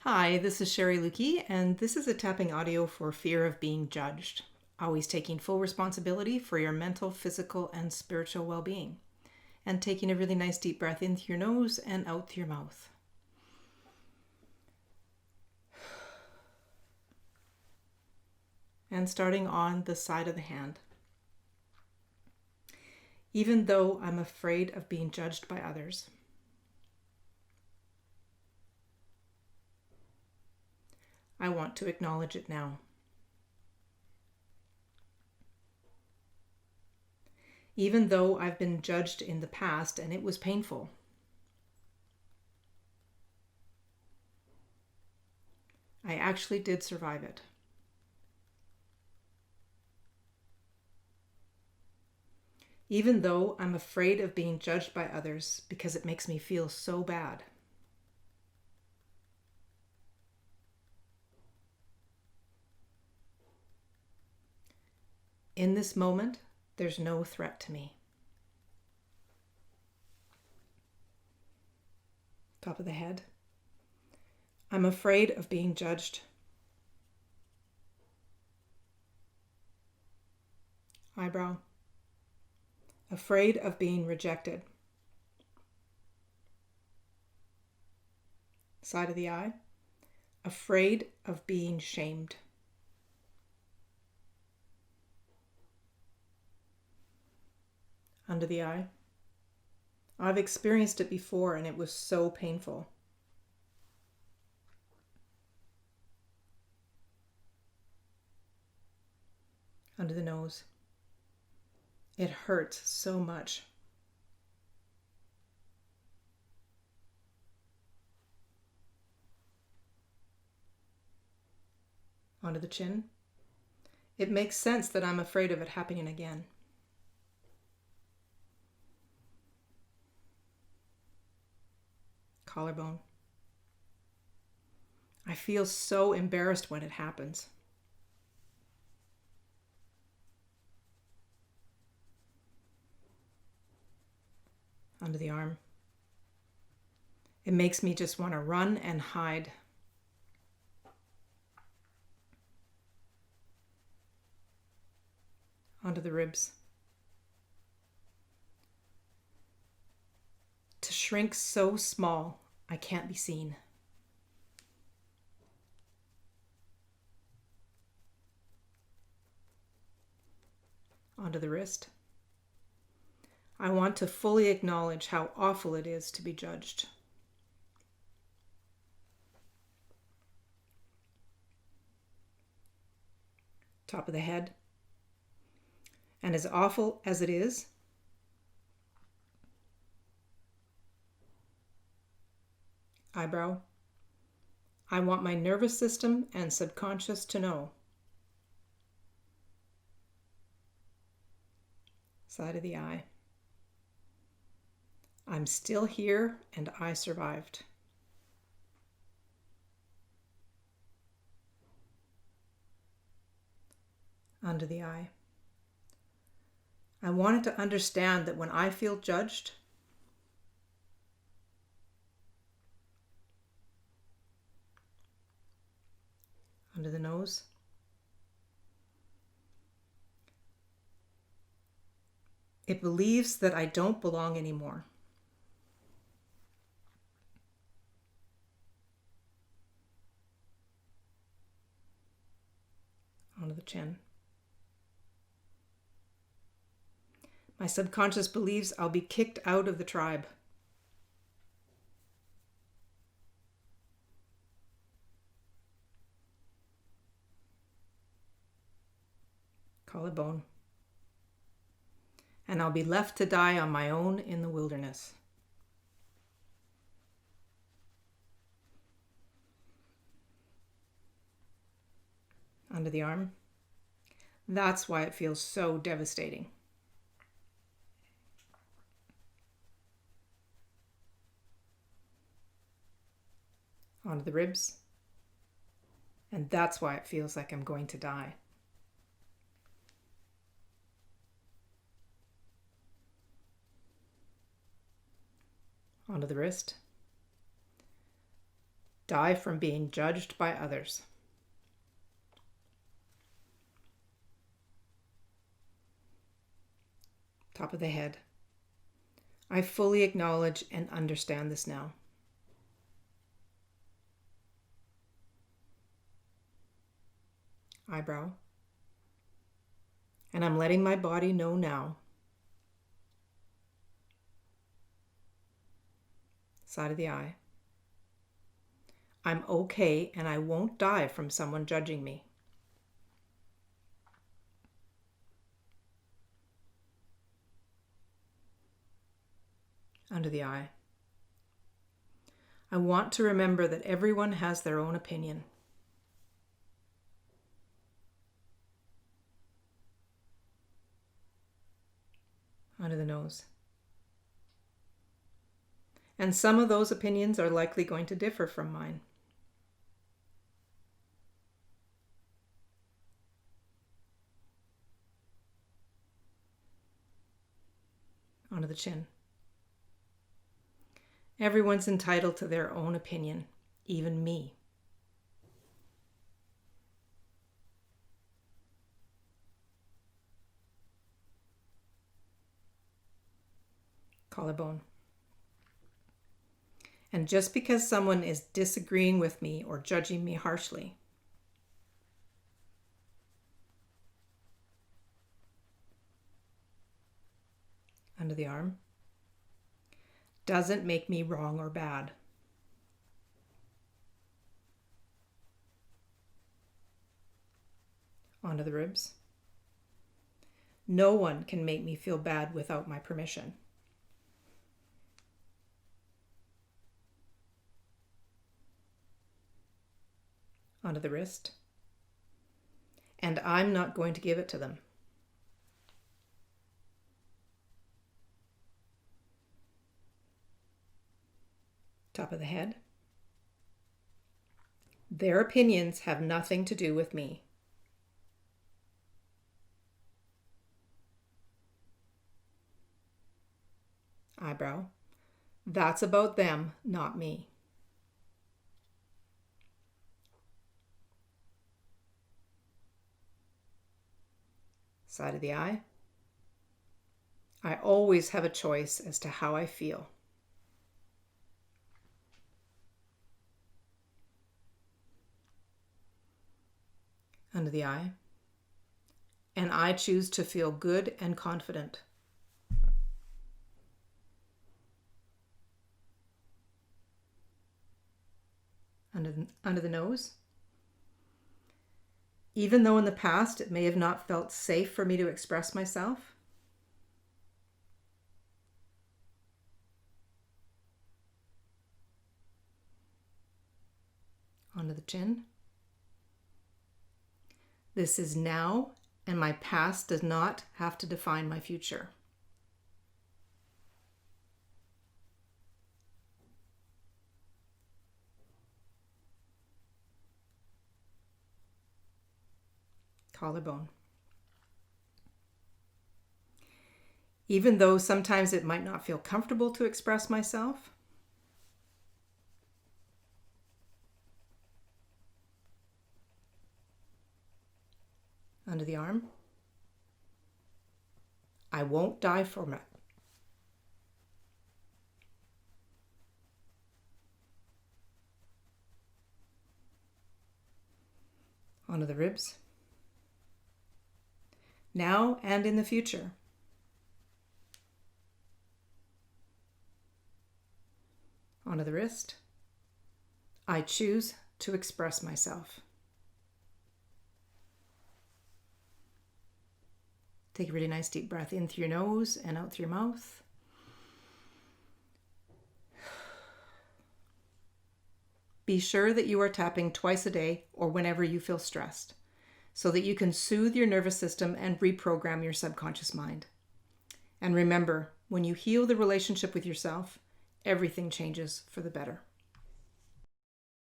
Hi, this is Sherry Lukey, and this is a tapping audio for fear of being judged. Always taking full responsibility for your mental, physical, and spiritual well-being. And taking a really nice deep breath in through your nose and out through your mouth. And starting on the side of the hand. Even though I'm afraid of being judged by others. I want to acknowledge it now. Even though I've been judged in the past and it was painful. I actually did survive it. Even though I'm afraid of being judged by others because it makes me feel so bad. In this moment, there's no threat to me. Top of the head. I'm afraid of being judged. Eyebrow. Afraid of being rejected. Side of the eye. Afraid of being shamed. Under the eye. I've experienced it before and it was so painful. Under the nose. It hurts so much. Under the chin. It makes sense that I'm afraid of it happening again. Collarbone. I feel so embarrassed when it happens. Under the arm. It makes me just want to run and hide. Under the ribs. To shrink so small, I can't be seen. Onto the wrist. I want to fully acknowledge how awful it is to be judged. Top of the head. And as awful as it is, eyebrow. I want my nervous system and subconscious to know. Side of the eye. I'm still here and I survived. Under the eye. I wanted to understand that when I feel judged, under the nose, it believes that I don't belong anymore. Onto the chin. My subconscious believes I'll be kicked out of the tribe. Collarbone. And I'll be left to die on my own in the wilderness. Under the arm. That's why it feels so devastating. Onto the ribs. And that's why it feels like I'm going to die. Onto the wrist. die from being judged by others. Top of the head. I fully acknowledge and understand this now. Eyebrow. And I'm letting my body know now. Side of the eye. I'm okay and I won't die from someone judging me. Under the eye. I want to remember that everyone has their own opinion. Under the nose. And some of those opinions are likely going to differ from mine. Under the chin. Everyone's entitled to their own opinion, even me. Collarbone. And just because someone is disagreeing with me or judging me harshly, under the arm, doesn't make me wrong or bad. Onto the ribs. No one can make me feel bad without my permission. Onto the wrist. And I'm not going to give it to them. Top of the head. Their opinions have nothing to do with me. Eyebrow. That's about them, not me. Side of the eye. I always have a choice as to how I feel. Under the eye. And I choose to feel good and confident. Under the nose. Even though in the past it may have not felt safe for me to express myself. Onto the chin. This is now, and my past does not have to define my future. Collarbone. Even though sometimes it might not feel comfortable to express myself, under the arm, I won't die from it. Onto the ribs. Now and in the future. Onto the wrist. I choose to express myself. Take a really nice deep breath in through your nose and out through your mouth. Be sure that you are tapping twice a day or whenever you feel stressed, so that you can soothe your nervous system and reprogram your subconscious mind. And remember, when you heal the relationship with yourself, everything changes for the better.